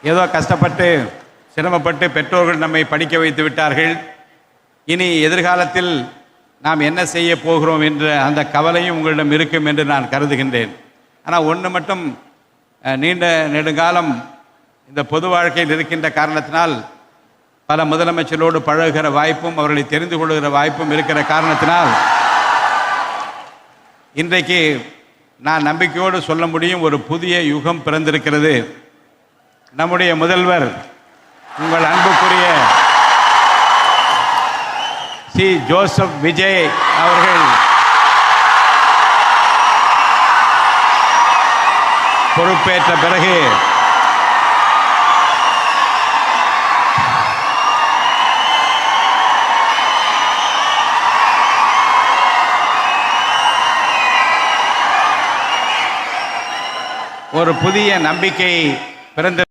ஏதோ கஷ்டப்பட்டு சிரமப்பட்டு பெற்றோர்கள் நம்மை படிக்க வைத்து விட்டார்கள். இனி எதிர்காலத்தில் நாம் என்ன செய்ய போகிறோம் என்ற அந்த கவலையும் உங்களிடம் இருக்கும் என்று நான் கருதுகின்றேன். ஆனால் ஒன்று மட்டும், நீண்ட நெடுங்காலம் இந்த பொது வாழ்க்கையில் இருக்கின்ற காரணத்தினால் பல முதலமைச்சரோடு பழகுகிற வாய்ப்பும் அவர்களை தெரிந்து கொள்கிற வாய்ப்பும் இருக்கிற காரணத்தினால் இன்றைக்கு நான் நம்பிக்கையோடு சொல்ல முடியும், ஒரு புதிய யுகம் பிறந்திருக்கிறது. நம்முடைய முதல்வர் உங்கள் அன்புக்குரிய சி. ஜோசப் விஜய் அவர்கள் பொறுப்பேற்ற பிறகு ஒரு புதிய நம்பிக்கை பிறந்த